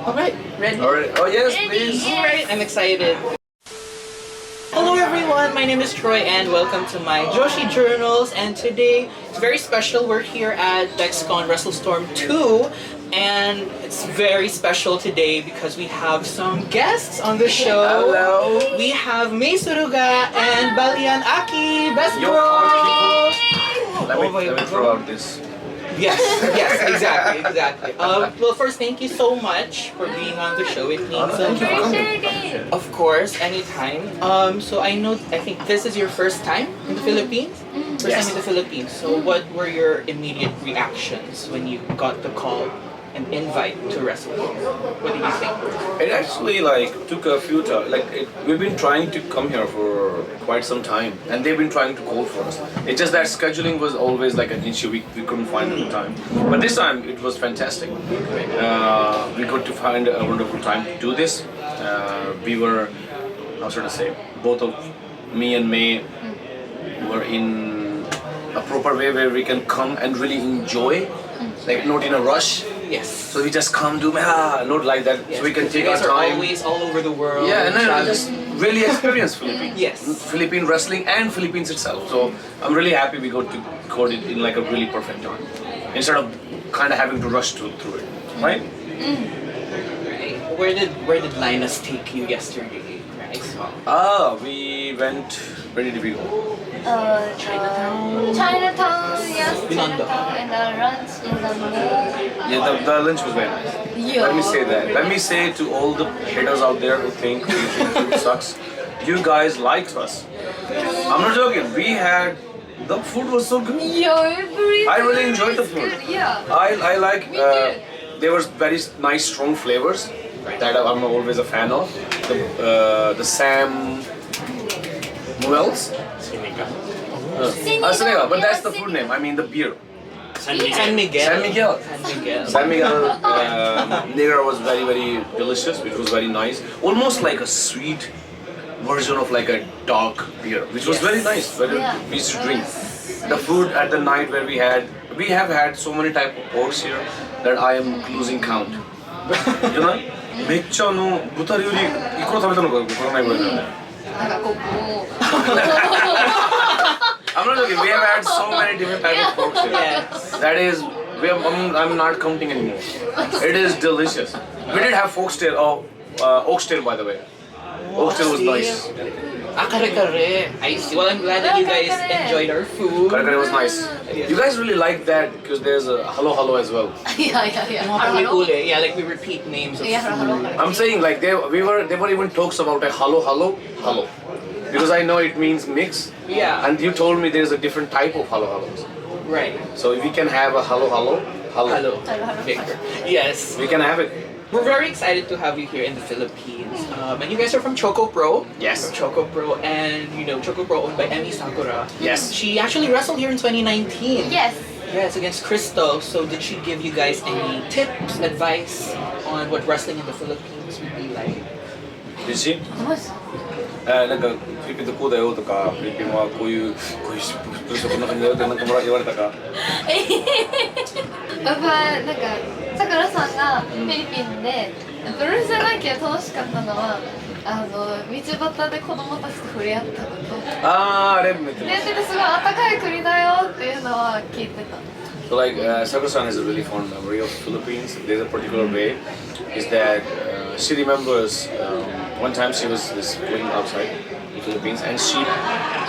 Alright, ready? Alright. Oh yes, please. Alright, I'm excited. Hello everyone, my name is Troy and welcome to my Joshi Journals, and today it's very special. We're here at Dexcon WrestleStorm 2 and it's very special today because we have some guests on the show. Hello. We have Mei Suruga and Baliyan Akki, best Yo, bros! Let me throw out this. Yes, exactly. Well, first, thank you so much for being on the show. It means Thank you for coming. Of course, anytime. So I think this is your first time in the Philippines? First time in the Philippines. So what were your immediate reactions when you got the call and invite to wrestle? What did you think? It actually took a few times. We've been trying to come here for quite some time, and they've been trying to call for us. It's just that scheduling was always like an issue. We couldn't find the time. But this time it was fantastic. We got to find a wonderful time to do this. We were, how should I say, both of me and Mei were in a proper way where we can come and really enjoy, not in a rush. Yes. So we just come do not like that. Yes, so we can take you our guys time. are always all over the world. Yeah, and then just really experience Philippines. Yes. Philippine wrestling and Philippines itself. So I'm really happy we got to code it in a really perfect time. Instead of kind of having to rush through it. Right? Where did Linus take you yesterday? Right. We went, where did we go? Chinatown. Chinatown, yes, Binondo. Chinatown, and the lunch in the mall. Yeah, the lunch was very nice. Let me say that. Let me say to all the haters out there who think food sucks, you guys liked us. I'm not joking. The food was so good. Yeah, I really enjoyed the food. Good, yeah. I like, Me too. there was very nice strong flavors that I'm always a fan of. The Sam, who else? Senegal, but that's the food name. I mean the beer. San Miguel. San Miguel. San Miguel Negra was very, very delicious, which was very nice. Almost like a sweet version of a dark beer, which was very nice. Very we used to drink. The food at the night where we have had so many type of porks here that I am losing count. You know? めっちゃ豚よりいくら食べたのかわからないぐらいだよね。I'm not joking. We have had so many different types of porks here. Yes. That is, I'm not counting anymore. It is delicious. We did have foxtail, oxtail by the way. Oxtail was nice. Kare-kare. I see. Well, I'm glad that you guys enjoyed our food. Kare-kare was nice. You guys really like that because there's a hello as well. Yeah, like we repeat names of food. I'm saying there were even talks about a hello. Because I know it means mix. Yeah. And you told me there's a different type of hellos. Right. So if we can have a hello. Victor. Yes. We can have it. We're very excited to have you here in the Philippines. And you guys are from Choco Pro. Yes. From Choco Pro, and Choco Pro owned by Emi Sakura. Yes. She actually wrestled here in 2019. Yes. Yes, against Crystal. So did she give you guys any tips, advice on what wrestling in the Philippines would be like? Did she? なんかフィリピンってこうだよとか、フィリピンはこういうプロセスこんな感じだよって言われたか。やっぱさくらさんがフィリピンでプロレスじゃなきゃ楽しかったのは道端で子供たちと触れ合ったこと。あれめっちゃ。で、すごい暖かい国だよっていうのは聞いてた。So Sakura-san has a really fond memory of Philippines. There's a particular way, is that she remembers one time she was going outside the Philippines and she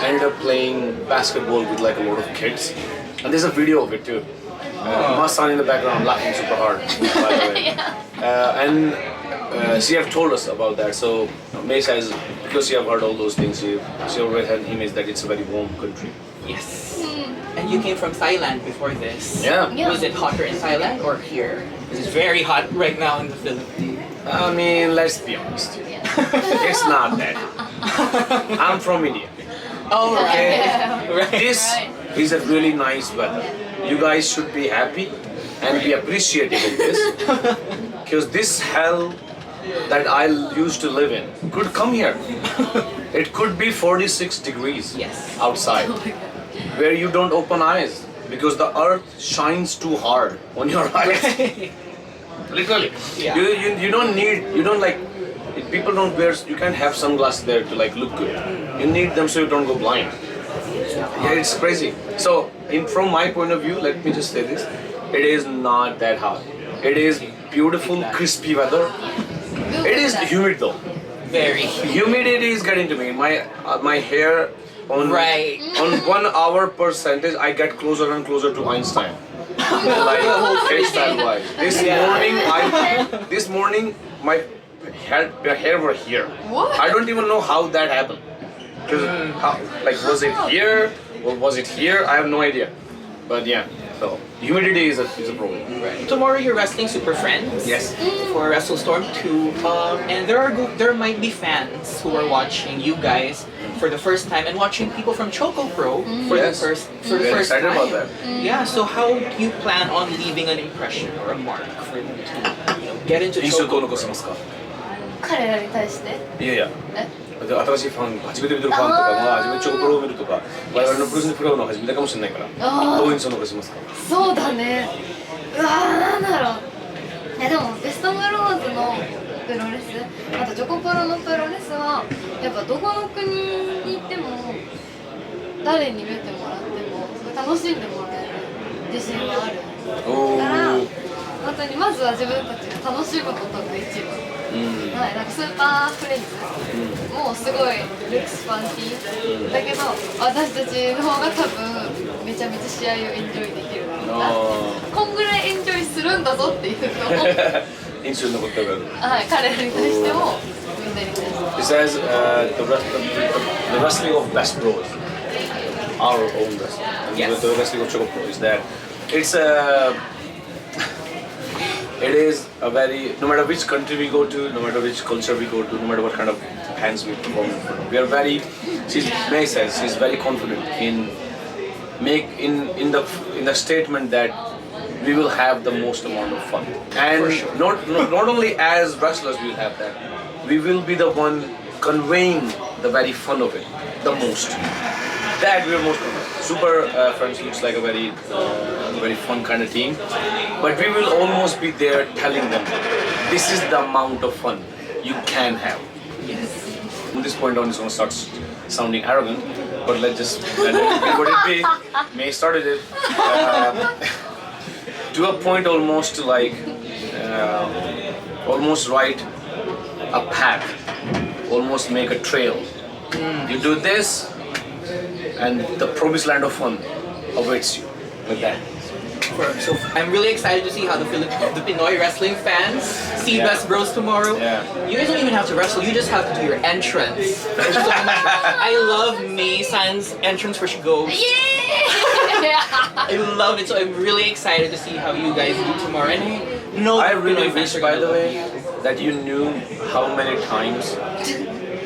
ended up playing basketball with a lot of kids. And there's a video of it too. Ma-san in the background laughing super hard, by the way. And she have told us about that. So Mei says, because she have heard all those things, she already had an image that it's a very warm country. Yes. And you came from Thailand before this. Yeah. Was it hotter in Thailand or here? It's very hot right now in the Philippines. I mean, let's be honest. It's not that hot. I'm from India. Oh, okay. Right. This is a really nice weather. You guys should be happy and be appreciative of this. Because this hell that I used to live in could come here. It could be 46 degrees outside, where you don't open eyes because the earth shines too hard on your eyes. Literally. Yeah. You don't like. If people don't wear. You can't have sunglasses there to like look good. You need them so you don't go blind. Yeah, it's crazy. So, from my point of view, let me just say this: it is not that hot. It is beautiful, crispy weather. It is humid though. Very Humidity is getting to me. My hair on right. on 1 hour percentage, I get closer and closer to Einstein. Like hairstyle wise. This morning my hair were here. What? I don't even know how that happened. Like was it here or was it here? I have no idea. But yeah, so humidity is a problem. Right. Tomorrow you're wrestling Super Friends. Yes. For WrestleStorm 2. And there might be fans who are watching you guys for the first time and watching people from Choco Pro for Yes. the first Very excited time. about that. Yeah, so how do you plan on leaving an impression or a mark for them to get into 印象どう Choco 残せますか？彼らに対していやいや。えで新しいファン、初めて見てるファンとかが初めてチョコプロを見るとか、我々のプロレスに触れるのが初めてかもしれないから、どういう印象を残しますか？そうだねうわーなんだろうでもベストブローズのプロレスあとチョコプロのプロレスはやっぱどこの国に行っても誰に見てもらってもすごい楽しんでもらえる自信があるから本当にまずは自分たちが楽しいことを取る一番はい、なんかスーパーフレンズもうすごいルックスファンキーだけど私たちの方が多分めちゃめちゃ試合をエンジョイできるなこんぐらいエンジョイするんだぞっていうのを印象に残ってるはい、彼らに対してもみんなに対しても It says the wrestling of best bros, our own wrestling, and Yes. the wrestling of Choco Pro is that it is a very, no matter which country we go to, no matter which culture we go to, no matter what kind of hands we perform in front of, we are very, Mei says, she's very confident in the statement that we will have the most amount of fun. And sure. not only as wrestlers we will have that, we will be the one conveying the very fun of it, the most. That we are most confident. Super Friends looks like a very fun kind of team, but we will almost be there telling them, this is the amount of fun you can have. Yes. From this point on, it's going to start sounding arrogant, but let's just let it be. Mei started it. To a point almost to like, almost write a path, almost make a trail. You do this, and the promised land of fun awaits you. Like that. So I'm really excited to see how the Pinoy wrestling fans see Yeah. Best Bros tomorrow. Yeah. You guys don't even have to wrestle, you just have to do your entrance. There's so much. I love Mei San's entrance where she goes. Yeah! I love it, so I'm really excited to see how you guys do tomorrow. And no, I really Pinoy fans wish, are by gonna the love way, you. that you knew how many times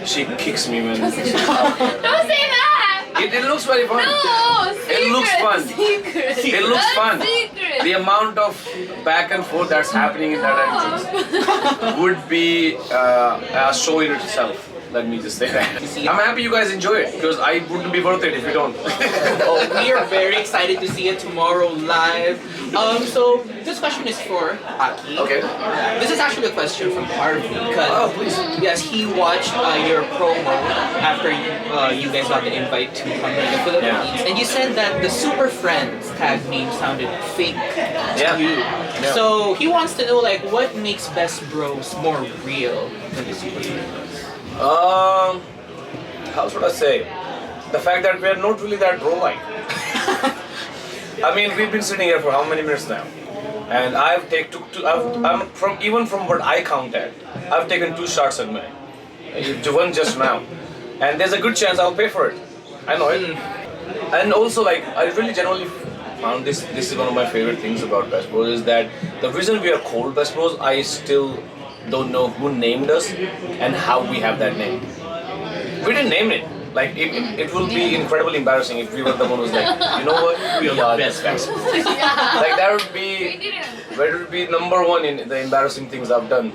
she kicks me when Don't say that! it looks very fun. No! Secret! It looks fun. Secret! It looks fun. Secret! The amount of back and forth that's happening in that entrance would be a show in itself. Let me just say that. I'm happy you guys enjoy it because I wouldn't be worth it if you don't. Oh, we are very excited to see it tomorrow live. So this question is for Akki. Okay. This is actually a question from Harvey because Oh, please. yes, he watched your promo after you guys got the invite to come to the Philippines, Yeah. and you said that the Super Friends tag name sounded fake Yeah. to you. Yeah. So he wants to know like what makes Best Bros more real than the Super Friends. How should I say? The fact that we're not really that bro-like. I mean, we've been sitting here for how many minutes now? And I've taken from what I counted, I've taken 2 shots at Mei. One just now. And there's a good chance I'll pay for it. I know it. And also, like, I really genuinely found this is one of my favorite things about Best Bros is that the reason we are called Best Bros, I still don't know who named us and how we have that name. We didn't name it. Like, it will be incredibly embarrassing if we were the one who's like, you know what, we are the best. Yeah. Like, that would be number 1 in the embarrassing things I've done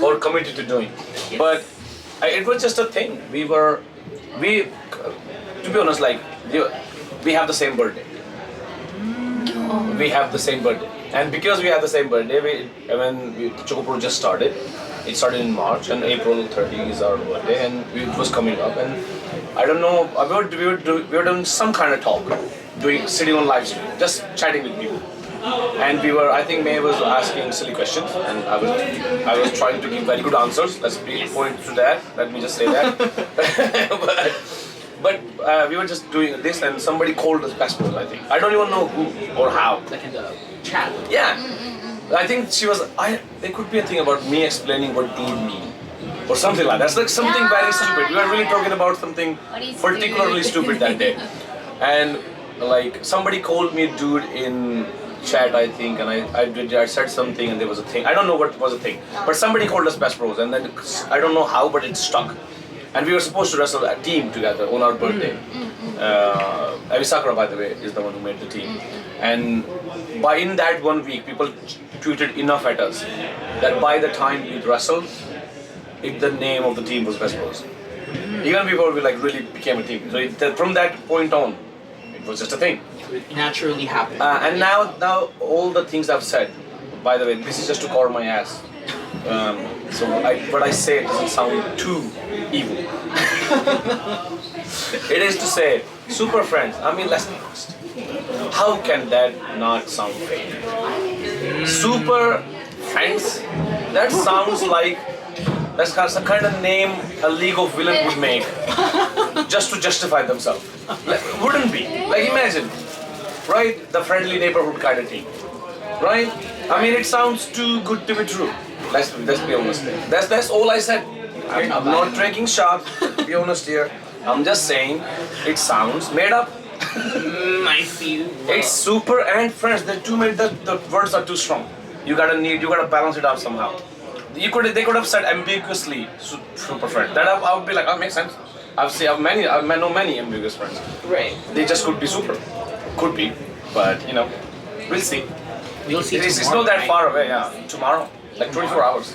or committed to doing. But it was just a thing. To be honest, like, we have the same birthday. We have the same birthday. And because we had the same birthday, ChocoPro just started. It started in March, and April 30 is our birthday, and it was coming up. And I don't know, we were doing some kind of talk, sitting on live stream, just chatting with people. And I think Mei was asking silly questions, and I was trying to give very good answers. Let's point to that. Let me just say that. but we were just doing this, and somebody called us best bros. I think I don't even know who or how. Like in the chat. Yeah, I think she was. There could be a thing about me explaining what dude mean, or something like that. That's like something very stupid. We were really talking about something particularly stupid that day, and like somebody called me dude in chat, I think, and I said something, and there was a thing. I don't know what was the thing, but somebody called us best bros, and then I don't know how, but it stuck. And we were supposed to wrestle a team together on our birthday. Emi Sakura, by the way, is the one who made the team. And in that 1 week, people tweeted enough at us that by the time we wrestled, the name of the team was Best Bros. Even before we really became a team. So from that point on, it was just a thing. It naturally happened. And now all the things I've said, by the way, this is just to cover my ass. So what I say doesn't sound too evil. It is to say, super friends. I mean, let's be honest. How can that not sound fake? Super friends? That sounds like that's the kind of name a League of Villains would make just to justify themselves. Wouldn't be. Like imagine, right? The friendly neighborhood kind of thing, right? I mean, it sounds too good to be true. Let's be honest. That's all I said. I'm not drinking shots. To be honest here, I'm just saying it sounds made up. I feel. It's super and friends. The words are too strong. You gotta balance it out somehow. They could have said ambiguously super friend. Then I would be like, oh, makes sense. I know many ambiguous friends. Right. They just could be super. Could be, but we'll see. We'll see. It's not that far away. Yeah, tomorrow, like 24 hours.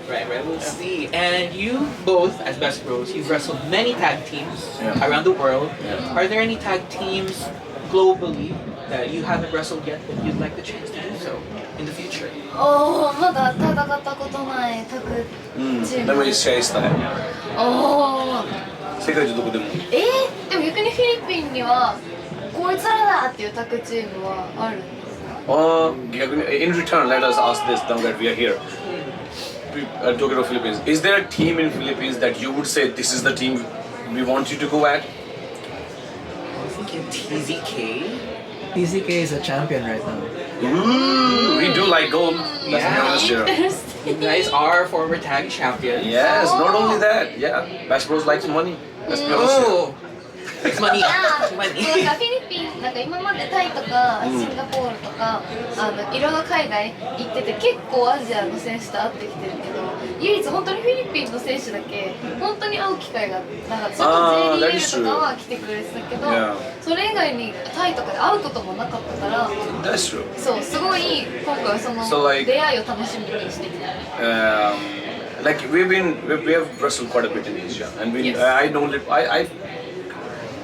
Right, we'll see. And you both, as Best Bros, you've wrestled many tag teams around the world. Yeah. Are there any tag teams globally that you haven't wrestled yet but you'd like the chance to do so in the future? まだ戦ったことないタグチーム。でも一試合したね。世界中どこでも。でも逆にフィリピンにはこいつらだっていうタグチームはあるんですか？ In return, let us ask this now that we are here. Tokyo Philippines. Is there a team in Philippines that you would say this is the team we want you to go at? I was thinking TZK. TZK is a champion right now. Ooh, we do like gold. Let's be honest here. You guys are former tag champions. Yes, not only that. Yeah, Bash Bros likes money. Let's be honest here. Oh, it's money. なんか money. フィリピンなんか今までタイとかシンガポールとかいろんな海外行ってて結構アジアの選手と会ってきてるけど唯一本当にフィリピンの選手だけ本当に会う機会がなかった。ちょっと J リーグとかは来てくれてたけどそれ以外にタイとかで会うこともなかったから That's true. そうすごい今回はその 出会いを楽しみにしてきた。Like we have wrestled quite a bit in Asia, and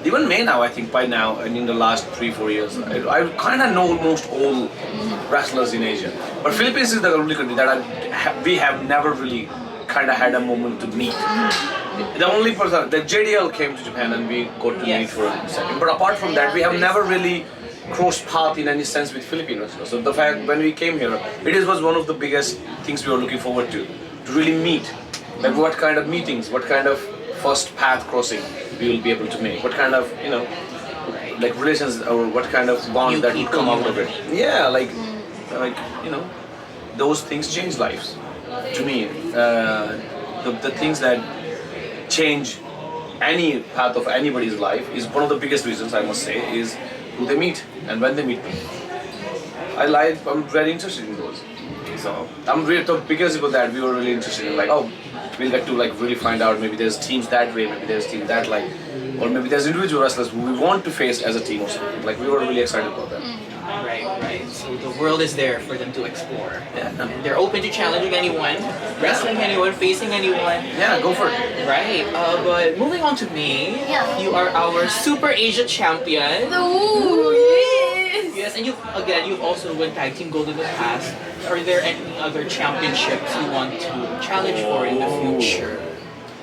even May now, I think by now, and in the last 3-4 years, I kind of know almost all wrestlers in Asia. But Philippines is the only country that we have never really kind of had a moment to meet. The only person, the JDL came to Japan and we got to meet for a second. But apart from that, we have never really crossed path in any sense with Filipino wrestlers. So the fact when we came here, was one of the biggest things we were looking forward to really meet. Like what kind of meetings, what kind of first path crossing we will be able to make, what kind of like relations or what kind of bond that would come out of it. Yeah, like those things change lives. To me, the things that change any path of anybody's life is one of the biggest reasons, I must say, is who they meet and when they meet them. I'm very interested in those. So because of that, we were really interested in we'll get to really find out maybe there's teams that way, maybe there's teams that or maybe there's individual wrestlers who we want to face as a team or something. We were really excited about that. Right. So the world is there for them to explore. Yeah. And they're open to challenging anyone, wrestling anyone, facing anyone. Yeah, go for it. Right. But moving on to me, you are our Super Asia champion. Ooh, Yes, and you've also won tag team gold in the past. Are there any other championships you want to challenge for in the future?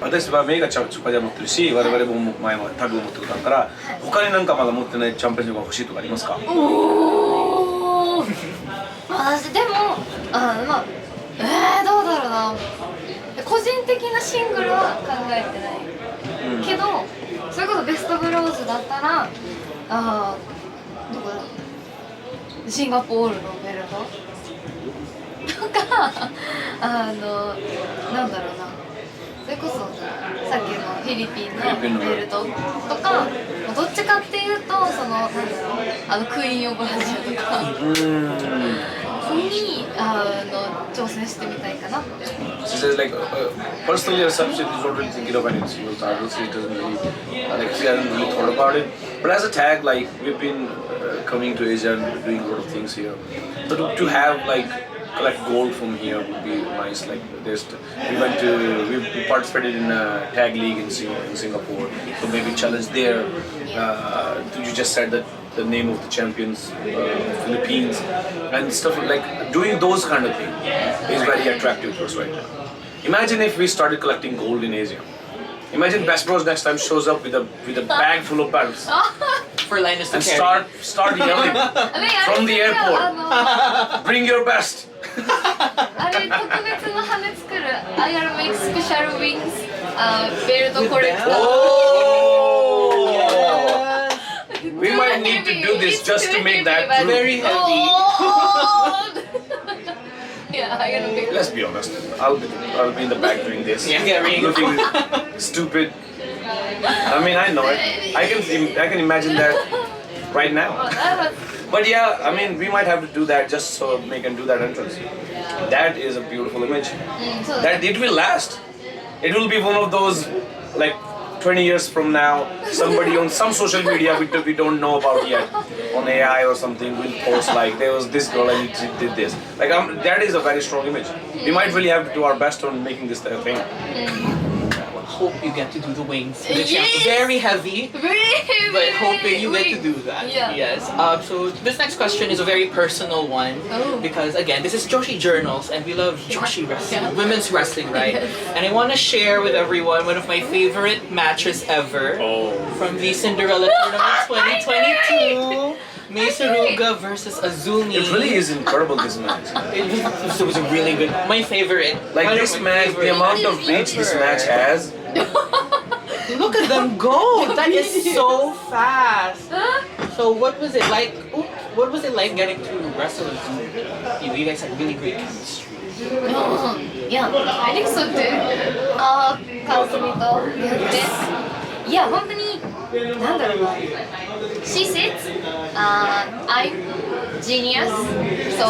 私はメイがチャンピオン持ってるし、我々も前もタグを持ってるから他になんかまだ持ってないチャンピオンシップが欲しいとかありますか？おお。私でもまあどうだろうな。個人的なシングルは考えてない。けどそれこそベストブローズだったらどこだ？シンガポールのベルトとかなんだろうな。それこそさっきのフィリピンのベルトとかどっちかっていうとそのクイーンオブアジアとかに挑戦してみたいかなって。She says like personally herself she don't really think of any single title. She doesn't really like she hasn't really thought about it. But as a tag, like we've been coming to Asia and doing a lot of things here. So to have like collect gold from here would be nice. Like we participated in a tag league in Singapore, so maybe challenge there. You just said that the name of the champions, Philippines, and stuff like doing those kind of things is very attractive to us right now. Imagine if we started collecting gold in Asia. Imagine Best Bros next time shows up with a bag full of belts For Linus to and carry. start yelling from the airport. Bring your best. あれ特別の羽作る I gotta make special wings ベルトコレクター We might need to do this just to make that true. Very heavy. Yeah, I gotta make Let's be honest. I'll be in the back doing this. Yeah, Looking stupid. I mean, I know it. I can imagine that right now. But yeah, I mean, we might have to do that just so we can do that entrance. That is a beautiful image. That it will last. It will be one of those, like 20 years from now, somebody on some social media we don't know about yet, on AI or something, will post like there was this girl and she did this. Like that is a very strong image. We might really have to do our best on making this a thing. Hope you get to do the wings. Yes! Very heavy. But hoping you get to do that. Yeah. Yes. So this next question is a very personal one because again, this is Joshi Journals and we love Joshi wrestling, women's wrestling, right? And I want to share with everyone one of my favorite matches ever from the Cinderella Tournament 2022. Mei Suruga versus Azumi. It really is incredible, this match. It was a really good, my favorite. Like this match, the amount of reach this match has. Look at them go! That is so fast. So what was it like? What was it like getting to wrestle with you? You guys had really great chemistry. Yeah, I think so too. 川澄とやっていや本当になんだろうな She said I'm genius so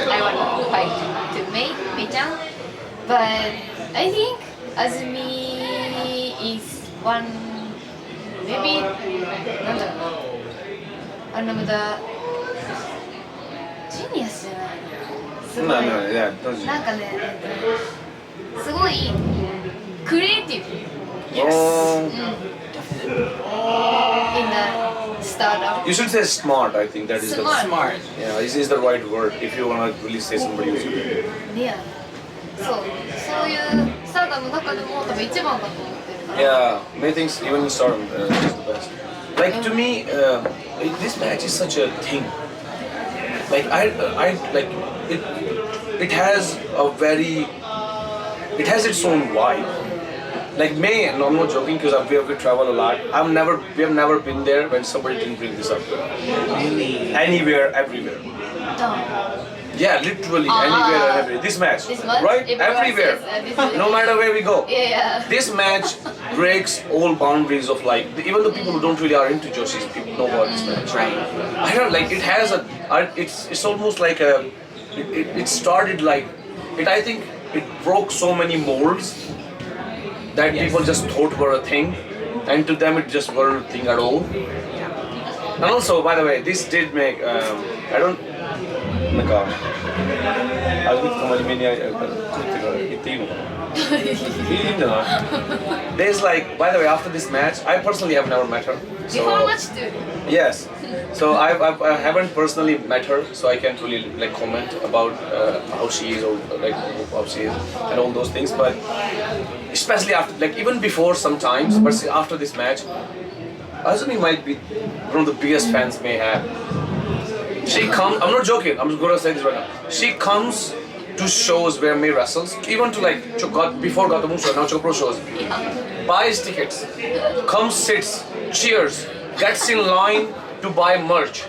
I want to fight to Mei chan but I think Azumi is one maybe なんだろうなジニアスじゃないすごいなんかねすごいクリエイティブ Yes. In the startup. You should say smart. I think that is Smart. Yeah, this is the right word if you want to really say somebody who's good. Yeah. そういうスターダムの中でも多分一番だと思ってるから。Yeah, many things even in stardom is the best. Like to me, this match is such a thing. Like I like it has its own vibe. Like May, and I'm not joking because we travel a lot. We have never been there when somebody didn't bring this up. Really? Anywhere, everywhere. Yeah, literally anywhere and everywhere. This match, right? Everywhere. No matter where we go. Yeah. This match breaks all boundaries of like even the people who don't really are into Joshi's people know about this match. Right. I don't like it has a it's almost like it started like I think it broke so many molds that people just thought were a thing, and to them it just weren't a thing at all. And also, by the way, this did make I don't. There's like, by the way, after this match, I personally have never met her. Before match too. Yes, So I haven't personally met her, so I can't really like comment about how she is or like how she is and all those things. But especially after, like even before sometimes, but after this match, Azumi might be one of the biggest fans may have. She comes. I'm not joking. I'm just gonna say this right now. She comes to shows where Mei wrestles, even to like before Gautam show, now Choco Pro shows. Buys tickets, comes, sits, cheers, gets in line to buy merch,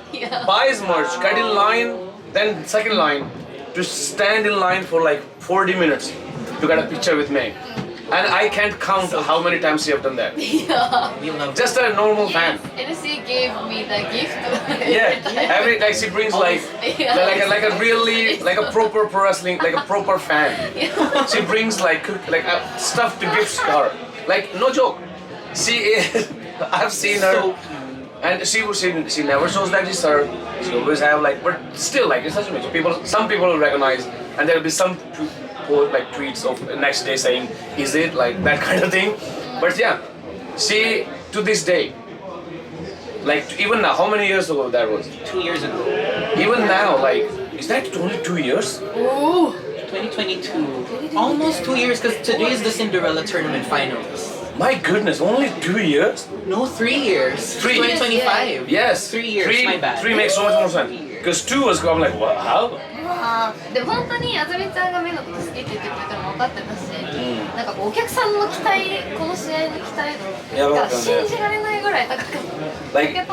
buys merch, get in line, then second line to stand in line for like 40 minutes to get a picture with Mei. And I can't count how many times she have done that. Just a normal fan. And she gave me the gift. Every like she brings like a really like a proper pro wrestling, like a proper fan. She brings like stuff to give her. Like no joke. She is. I've seen her. And she never shows that she's her. She always have like, but still like it's such a mix. Some people will recognize, and there'll be some like tweets of next day saying, "Is it like that kind of thing?" But yeah, she to this day, like even now, how many years ago that was? 2 years ago. Even now, like, is that only 2 years? Oh. 2022. Almost 2 years, because today is the Cinderella tournament finals. My goodness, only 2 years? No, 3 years. 2025. Yes. 3 years. My bad. 3 makes so much more sense. Because 2 was, I'm like, what? How? でも本当にあずみちゃんが目のこと好きって言ってくれたのも分かってたし、なんかこうお客さんの期待、この試合の期待度が信じられないぐらい高かった。Like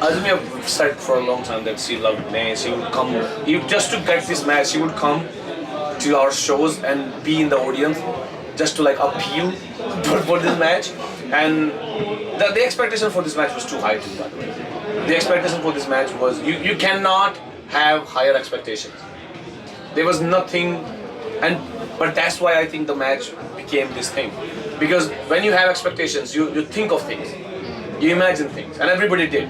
Azumi have said for a long time that she loved Mei. She would come, just to get this match, she would come to our shows and be in the audience just to like appeal for this match. And the expectation for this match was too high too, by the way. The expectation for this match was, you cannot have higher expectations. There was nothing, but that's why I think the match became this thing. Because when you have expectations, you think of things, you imagine things, and everybody did.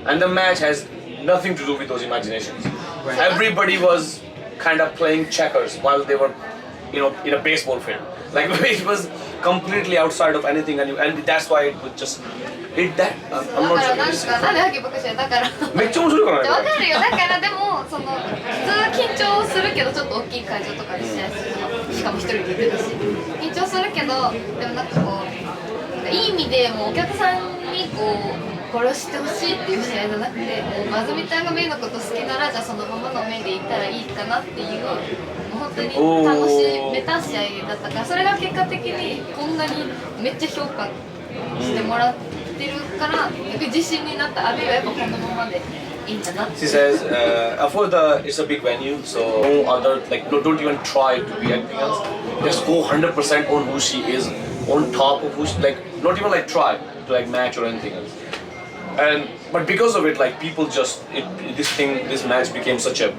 And the match has nothing to do with those imaginations. Right. Everybody was kind of playing checkers while they were, in a baseball field. Like it was completely outside of anything, and that's why it would just hit that. I'm not sure. なんでハキばっかしだから。めっちゃ面白いからね。わかるよ。だからでもその普通緊張するけどちょっと大きい会場とかで試合するの、しかも一人で行ってたし、緊張するけどでもなんかこういい意味でもうお客さんにこう。殺してほしいっていう試合じゃなくて、まずみちゃんがメイのこと好きならじゃあそのままのメイでいったらいいかなっていう本当に楽しめた試合だったから、それが結果的にこんなにめっちゃ評価してもらってるから逆に自信になった。あるいはやっぱこのままでいいんだなって。 She says, for it's a big venue, so no other don't even try to be anything else. Just go 100% on who she is, on top of who she, not even try to match or anything else. But because of it, people just this match became such an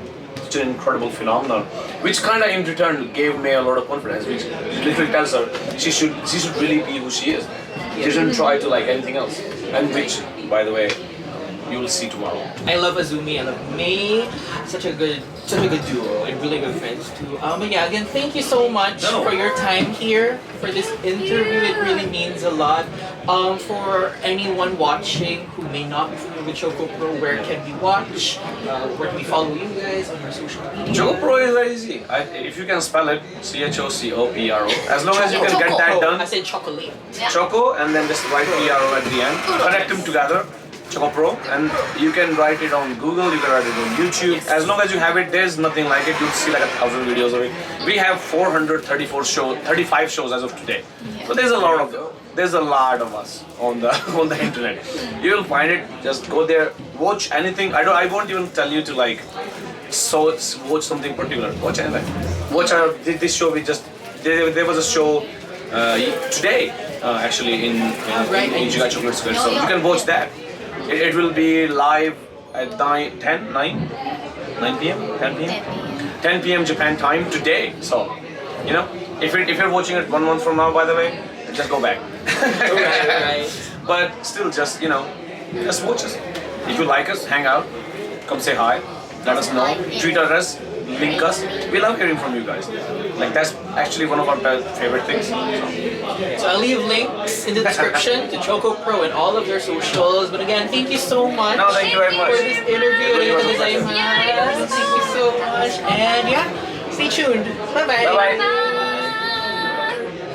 incredible phenomenon, which kind of in return gave Mei a lot of confidence, which literally tells her she should really be who she is. She shouldn't try to anything else, and which, by the way, you will see tomorrow. I love Azumi, I love Mei. Such a good duo and really good friends too. But yeah, again, thank you so much for your time here for this interview. It really means a lot. For anyone watching who may not be familiar with Choco Pro, where can we watch? Where can we follow you guys on your social media? Choco Pro is very easy. If you can spell it, CHOCOPRO. As long as you can get that done. I said chocolate. Choco and then just write PRO at the end. Connect them together. Choco Pro, and you can write it on Google, you can write it on YouTube. As long as you have it, there's nothing like it. You'll see 1,000 videos of it. We have 35 shows as of today. So there's a lot of us on the internet. You'll find it. Just go there, watch anything. I won't even tell you to watch something particular. Watch anything. Watch this show. There was a show today actually in Shiga Chocolate Square. So you can watch that. It will be live at 9 p.m. 10 p.m. Japan time today. So, if you're watching it 1 month from now, by the way, just go back. Right. But still, just watch us. If you like us, hang out, come say hi, let us know, treat us link us. We love hearing from you guys. Like that's actually one of our favorite things. So I'll leave links in the description to Choco Pro and all of their socials. But again, thank you so much No, thank you very much. for this interview. Really Thank you so much. And yeah, stay tuned. Bye bye. Bye bye.